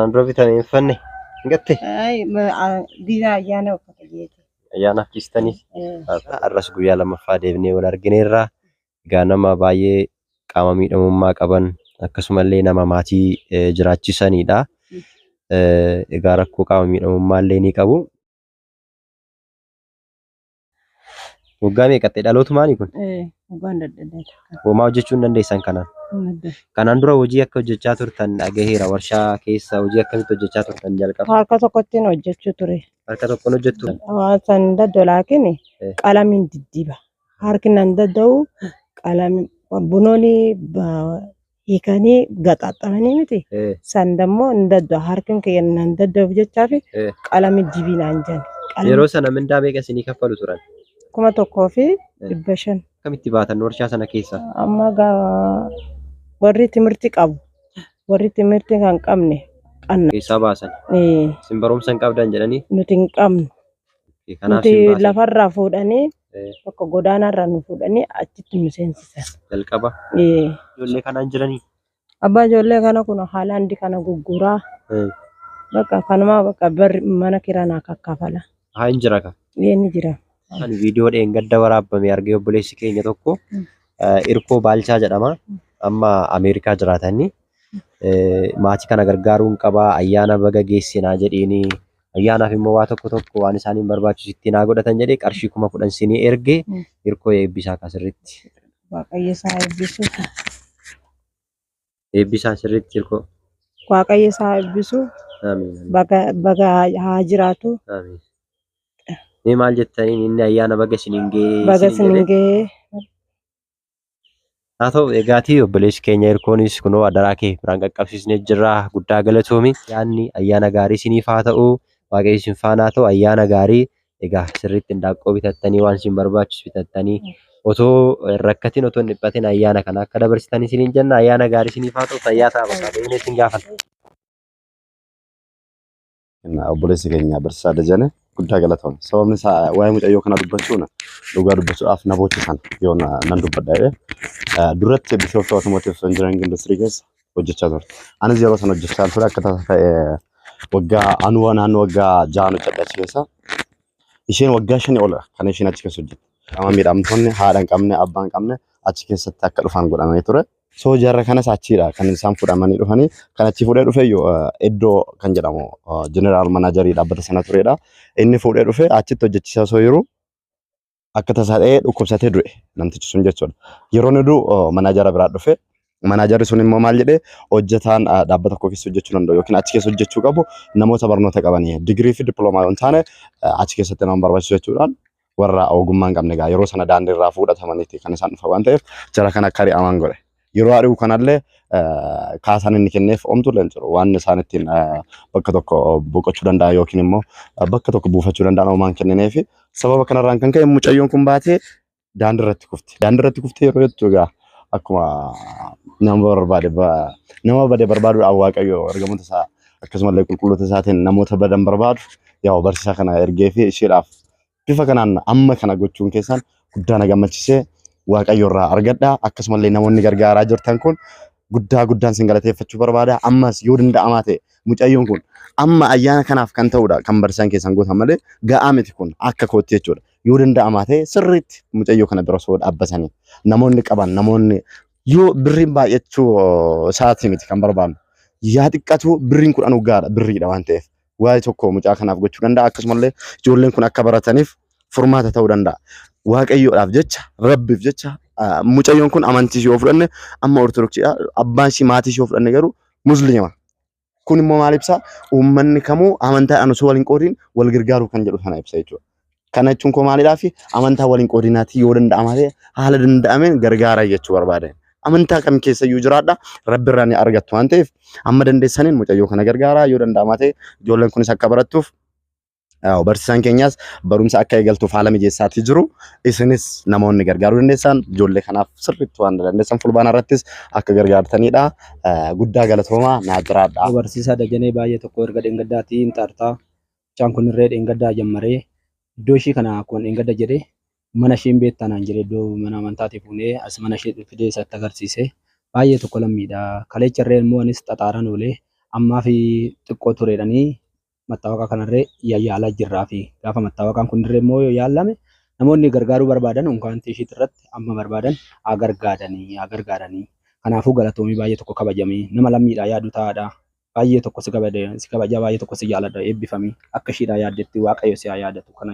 Kanaan dura bitame hin fanne gatte Diina ayyaana uffata jeeti. ayyaanaaf ciistanii har'as guyyaa lammaffaa deebinee wal argineerra. Egaa nama baay'ee qaama miidhamummaa qaban akkasumallee nama maatii jiraachisanidha. Egaa rakkoo qaama miidhamummaa illee ni qabu. Waggaa meeqatte dhalootu maali kun? Waggaan dadhabdeeta. Homaa hojjechuu hin dandeessan kanaan? Kanaan dura hojii akka hojjechaa turtan dhagaheera. Warshaa keessa hojii akkamitti hojjechaa turtan jalqaba? Harka tokkottiin hojjechuu ture. Harka tokkoon hojjettu? San daddolaakin qalamiin diddiba. Harki nan dadda'u qalami bunooni hiikanii gaxaaxamanii miti. San dammoo hin dadda'u. Harkin kiyya nan dadda'uuf jechaafi qalami dibinaan jedhan. Yeroo sana mindaa meeqa isinii kaffalu turan? 1,500. Akkamitti baatan warshaa sana keessa? Amma warri timirti qabu. Warri timirti kan qabne qanna. Keessaa baasan? Isin barumsa hin qabdan jedhanii? Nuti hin qabnu. Nuti lafarraa fuudhanii bakka godaanarraa nu fuudhanii achitti nu seensisan. Jalqaba? Ijoollee kanaan jiranii? Abbaa ijoollee kana kun haalaan kana gugguraa. Bakka kanuma bakka mana kiranaa kakkafala. Haa hin jira ka? Ni jira. Kan viidiyoo dheengadda waraabame argee obboleessi keenya tokko Irkoo Baalchaa jedhama. Amma Ameerikaa jiraatanii maatii kana gargaaruun qabaa ayyaana baga geessinaa jedheeni ayyaanaaf immoo waa tokko waan isaaniin barbaachisu ittiin haa godhatan jedhee qarshii 10,000 sinii ergee Irkoo eebbisaa kasirritti. Waaqayyo isaa eebbisu. Eebbisaa sirritti Irkoo. Waaqayyo isaa eebbisu. Baga haa jiraatu. Ni maal jettaniin inni ayyaana baga isiniin ga'ee? Baga isiniin ga'ee. Haa ta'u eegaatii obboleessi keenya Irkoonis kunoo adaraa kee biraan qaqqabsiisnee jirra. Guddaa galatoomi. Ayyaanni ayyaana gaarii isiniif haa ta'u. Waaqayyo isin faana haa ta'u. Ayyaana gaarii egaa sirriitti indaaqqoo bitattanii waan isin barbaachisu bitattanii otoo rakkatiin otoo hin dhiphatin ayyaana kana akka dabarsitan isiniin jenna. Ayyaana gaarii isiniif haa ta'u. Fayyaa ta'aa bakka deemnee isin gaafata. Obboleessi keenya Barsiisaa Dajanee guddaa galatoomne. Sababni isaa waa'ee mucayyoo kana dubbachuun dhugaa dubbachuudhaaf na bochisan yoo nan dubbadha. Duratti Bishooftuu Automotive Engineering Industry keessa hojjechaa turte. Anis yeroo sana hojjechaa ture akka ta'e waggaa naannoo waggaa 6 hojjedha achi keessa. Isheen waggaa 5 ol kan isheen achi keessa hojjette. Qaama miidhamtoonni haadha hin qabne abbaa hin qabne achi keessatti akka dhufan godhamee ture. So jarra kanas achiidha kan isaan fudhamanii dhufanii kan achi fuudhee dhufe iddoo kan jedhamu General Managerii dhaabbata sana turedha. Inni fuudhee dhufe achitti hojjechiisaa osoo jiru akka tasaa ta'ee dhukkubsatee du'e namtichi sun jechuudha. Yeroo inni du'u manajara biraa dhufe manajarri sun immoo maal jedhee hojjetaan dhaabbata tokko keessa hojjechuu danda'u yookiin achi keessa hojjechuu qabu namoota barnoota qabanii digirii fi dippiloomaa yoo taane achi keessatti nama barbaachisu jechuudhaan warra ogummaa hin qabne yeroo sana daandii irraa fudhatamaniiti kan isaan dhufa waan ta'eef jara kana akka ari'aman godhe. Yeroo ari'u kanallee kaasaan inni kenneef omtuu leen jiru waan isaan ittiin bakka tokko boqochuu danda'an yookiin immoo bakka tokko buufachuu danda'an omaan kennineef sababa kanarraan kan ka'e mucayyoon kun baatee daandii irratti kufte. Daandii irratti kuftee yeroo jettu egaa akkuma nama bade barbaaduudhaan Waaqayyo ergamoota isaa akkasumallee qulqulloota isaatiin namoota badan barbaadu yaa barsiisaa kana ergee fi isheedhaaf bifa kanaan amma kana gochuun keessan guddaa na gammachiisee Waaqayyo irraa argadha. Akkasumallee namoonni gargaaraa jirtan kun guddaan sin galateeffachuu barbaada. Ammas yoo danda'amaa ta'e mucayyoon kun amma ayyaana kanaaf kan ta'udha kan barsiisaan keessan gootan malee ga'aa miti kun akka kootti jechuudha. Yoo danda'amaa ta'e sirriitti mucayyoo kana bira osoo dhaabbatanii namoonni qaban namoonni yoo birriin baay'achuu isaati miti kan barbaannu. Yaa xiqqatu birriin kun anugaadha birriidha waan ta'eef waa'ee tokko mucaa kanaaf gochuu danda'a. Akkasumallee ijoolleen kun akka barataniif furmaata ta'uu danda'a. Waaqayyoodhaaf jecha rabbiif jecha mucayyoon kun amantii yoo fudhanne amma ortodoksiidha. Abbaan ishii maatii ishii yoo fudhanne garuu musliima. Kun immoo maal ibsa? Uummanni kamuu amantaadhaan osoo waliin qoodiin wal gargaaruu kan jedhu sana ibsa jechuudha. Kana jechuun koo maalidhaaf amantaa waliin qoodinaatii yoo danda'ama ta'e haala danda'ameen gargaara jechuu barbaada. Amantaa kam keessa iyyuu jiraadha rabbi irraa ni argattu waan ta'eef amma dandeessaniin mucayyoo kana gargaara yoo danda'ama ta'e ijoolleen kunis akka barattuuf barsiisaan keenyas barumsa akka eegaltuuf haala mijeessaatii jiru. Isinis namoonni gargaaruu dandeessan ijoollee kanaaf sirriitti waan dandeessan fulbaana irrattis akka gargaartanidha. Guddaa galatoomaa naa jiraadha. Barsiisaa Dajanee baay'ee tokko erga dheengaddaatiin xaartaa mucaan kun irree dheengaddaa jammaree iddoo ishii kana akkuma dheengadda jedhee mana isheen beektanaan jedhee iddoo mana amantaatiif fuunee as mana ishee fidee isatti agarsiise baay'ee tokko lammiidha. Kaleecha irree immoo anis xaxaaran oolee ammaa fi xiqqoo tureedhanii mattaawaqaa kanarree yaalaa jirraa fi gaafa mattaawaqaan kunirree immoo yoo yaalame namoonni gargaaruu barbaadan unkaantii ishiit irratti amma barbaadan haa gargaaranii. Kanaafuu galatoomii baay'ee tokko kabajamee nama lammiidhaa yaadu taa'aadha. Baay'ee tokko si kabajaa baay'ee tokko si jaaladha eebbifamii akka ishiidhaa yaaddetti waaqayyo si haa yaadatu kana.